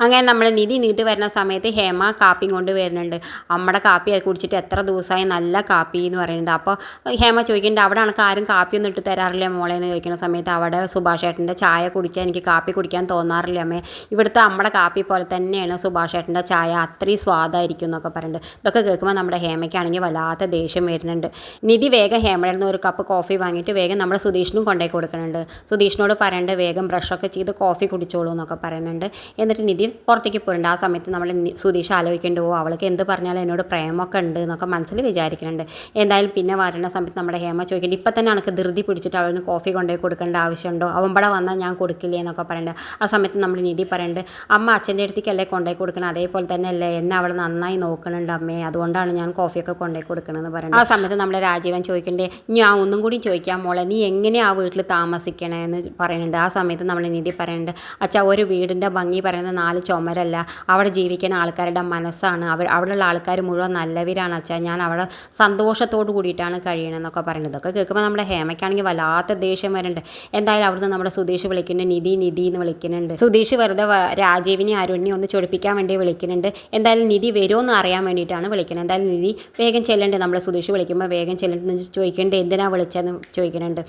അങ്ങനെ നമ്മൾ നിധി നീട്ടി വരുന്ന സമയത്ത് ഹേമ കാപ്പിയും കൊണ്ട് വരുന്നുണ്ട്. അമ്മയുടെ കാപ്പി കുടിച്ചിട്ട് എത്ര ദിവസമായി, നല്ല കാപ്പി എന്ന് പറയുന്നുണ്ട്. അപ്പോൾ ഹേമ ചോദിക്കുന്നുണ്ട്, അവിടെ എനിക്ക് ആരും കാപ്പിയൊന്നും ഇട്ട് തരാറില്ല മോളെ എന്ന് ചോദിക്കുന്ന സമയത്ത് അവിടെ സുഭാഷ് ഏട്ടൻ്റെ ചായ കുടിക്കാൻ എനിക്ക് കാപ്പി കുടിക്കാൻ തോന്നാറില്ല അമ്മേ, ഇവിടുത്തെ അമ്മയുടെ കാപ്പി പോലെ തന്നെയാണ് സുഭാഷ് ഏട്ടൻ്റെ ചായ, അത്രയും സ്വാദായിരിക്കും എന്നൊക്കെ പറയുന്നുണ്ട്. ഇതൊക്കെ കേൾക്കുമ്പോൾ നമ്മുടെ ഹേമയ്ക്കാണെങ്കിൽ വല്ലാത്ത ദേഷ്യം വരുന്നുണ്ട്. നിധി വേഗം ഹേമയുടെ നിന്ന് ഒരു കപ്പ് കോഫി വാങ്ങിയിട്ട് വേഗം നമ്മുടെ സുധീഷിനും കൊണ്ടുപോയി കൊടുക്കുന്നുണ്ട്. സുധീഷിനോട് പറയുന്നുണ്ട് വേഗം ബ്രഷൊക്കെ ചെയ്ത് കോഫി കുടിച്ചോളൂ എന്നൊക്കെ പറയുന്നുണ്ട്. എന്നിട്ട് നിധി പുറത്തേക്ക് പോയിട്ടുണ്ട്. ആ സമയത്ത് നമ്മൾ സുധീഷ് ആലോചിക്കേണ്ട അവൾക്ക് എന്ത് പറഞ്ഞാലും എന്നോട് പ്രേമൊക്കെ ഉണ്ട് എന്നൊക്കെ മനസ്സിൽ വിചാരിക്കുന്നുണ്ട്. എന്തായാലും പിന്നെ വരുന്ന സമയത്ത് നമ്മുടെ ഹേമ ചോദിക്കേണ്ടത് ഇപ്പം തന്നെ എനിക്ക് ധൃതി പിടിച്ചിട്ട് അവന് കോഫി കൊണ്ടുപോയി കൊടുക്കേണ്ട ആവശ്യമുണ്ടോ, അവൻ ഇവിടെ വന്നാൽ ഞാൻ കൊടുക്കില്ലേ എന്നൊക്കെ പറയുന്നുണ്ട്. ആ സമയത്ത് നമ്മൾ നിധി പറയുന്നുണ്ട് അമ്മ അച്ഛൻ്റെ അടുത്തേക്കല്ലേ കൊണ്ടുപോയി കൊടുക്കണം, അതേപോലെ തന്നെ അല്ലേ എന്നെ അവൾ നന്നായി നോക്കുന്നുണ്ട് അമ്മേ, അതുകൊണ്ടാണ് ഞാൻ കോഫിയൊക്കെ കൊണ്ടുപോയി കൊടുക്കണമെന്ന് പറയുന്നത്. ആ സമയത്ത് നമ്മൾ രാജീവൻ ചോദിക്കേണ്ടേ ഞാൻ ഒന്നും കൂടി ചോദിക്കാം മോളെ, നീ എങ്ങനെയാണ് ആ വീട്ടിൽ താമസിക്കണേ എന്ന് പറയുന്നുണ്ട്. ആ സമയത്ത് നമ്മൾ നിധി പറയുന്നുണ്ട് അച്ഛാ ഒരു വീടിൻ്റെ ഭംഗി പറയുന്നത് 4 ചുമരല്ല, അവിടെ ജീവിക്കുന്ന ആൾക്കാരുടെ മനസ്സാണ്, അവിടെയുള്ള ആൾക്കാർ മുഴുവൻ നല്ലവരാണ് അച്ഛാ, ഞാൻ അവിടെ സന്തോഷത്തോട് കൂടിയിട്ടാണ് കഴിയണമെന്നൊക്കെ പറയുന്നത്. ഇതൊക്കെ കേൾക്കുമ്പോൾ നമ്മുടെ ഹേമയ്ക്കാണെങ്കിൽ വല്ലാത്ത ദേഷ്യം വരുന്നുണ്ട്. എന്തായാലും അവിടുന്ന് നമ്മുടെ സുധീഷ് വിളിക്കുന്നുണ്ട്, നിധി എന്ന് വിളിക്കുന്നുണ്ട്. സുധീഷ് വെറുതെ രാജീവിനെ അരുണിനെ ഒന്ന് ചൊടിപ്പിക്കാൻ വേണ്ടി വിളിക്കുന്നുണ്ട്. എന്തായാലും നിധി വരുമോ എന്ന് അറിയാൻ വേണ്ടിയിട്ടാണ് വിളിക്കുന്നത്. എന്തായാലും നിധി വേഗം ചെല്ലുന്നുണ്ട്. നമ്മുടെ സുധീഷ് വിളിക്കുമ്പോൾ വേഗം ചെല്ലുന്നുണ്ട്. ചോദിക്കേണ്ടത് എന്തിനാണ് വിളിച്ചതെന്ന് ചോദിക്കുന്നുണ്ട്.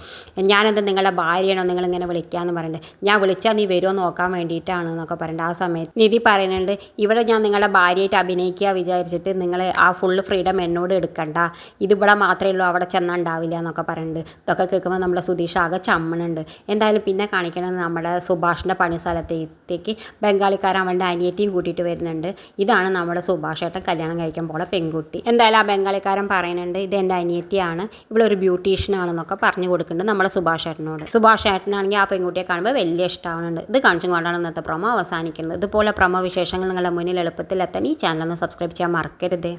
ഞാനെന്താ നിങ്ങളുടെ ഭാര്യയാണോ നിങ്ങളിങ്ങനെ വിളിക്കാമെന്ന് പറയുന്നുണ്ട്. ഞാൻ വിളിച്ചാൽ നീ വരുമോ നോക്കാൻ വേണ്ടിയിട്ടാണ് എന്നൊക്കെ പറയുന്നുണ്ട്. ആ സമയത്ത് നിധി പറയുന്നുണ്ട് ഇവിടെ ഞാൻ നിങ്ങളുടെ ഭാര്യയായിട്ട് അഭിനയിക്കുക വിചാരിച്ചിട്ട് നിങ്ങൾ ആ ഫുള്ള് ഫ്രീഡം എന്നോട് എടുക്കണ്ട, ഇതിവിടെ മാത്രമേ ഉള്ളൂ, അവിടെ ചെന്നാൽ ഉണ്ടാവില്ല എന്നൊക്കെ പറയുന്നുണ്ട്. ഇതൊക്കെ കേൾക്കുമ്പോൾ നമ്മുടെ സുധീഷ് ആകെ ചമ്മണുണ്ട്. എന്തായാലും പിന്നെ കാണിക്കണത് നമ്മുടെ സുഭാഷിൻ്റെ പണി സ്ഥലത്തേക്ക് ബംഗാളിക്കാരൻ അവൻ്റെ അനിയത്തിയും കൂട്ടിയിട്ട് വരുന്നുണ്ട്. ഇതാണ് നമ്മുടെ സുഭാഷ് ഏട്ടൻ കല്യാണം കഴിക്കാൻ പോണ പെൺകുട്ടി. എന്തായാലും ആ ബംഗാളിക്കാരൻ പറയുന്നുണ്ട് ഇത് എൻ്റെ അനിയത്തിയാണ്, ഇവളൊരു ബ്യൂട്ടീഷ്യനാണെന്നൊക്കെ പറഞ്ഞു കൊടുക്കുന്നുണ്ട് നമ്മുടെ സുഭാഷ് ഏട്ടനോട്. സുഭാഷ് ഏട്ടനാണെങ്കിൽ ആ പെൺകുട്ടിയെ കാണുമ്പോൾ വലിയ ഇഷ്ടമാവുന്നുണ്ട്. ഇത് കാണിച്ചും കൊണ്ടാണ് ഇന്നത്തെ പ്രൊമോ അവസാനിക്കുന്നത്. ഇതുപോലെ പ്രൊമോ വിശേഷങ്ങൾ നിങ്ങളുടെ മുന്നിൽ എളുപ്പത്തിൽ എത്താൻ ഈ ചാനൽ ഒന്ന് സബ്സ്ക്രൈബ് ചെയ്യാൻ മറക്കരുത്.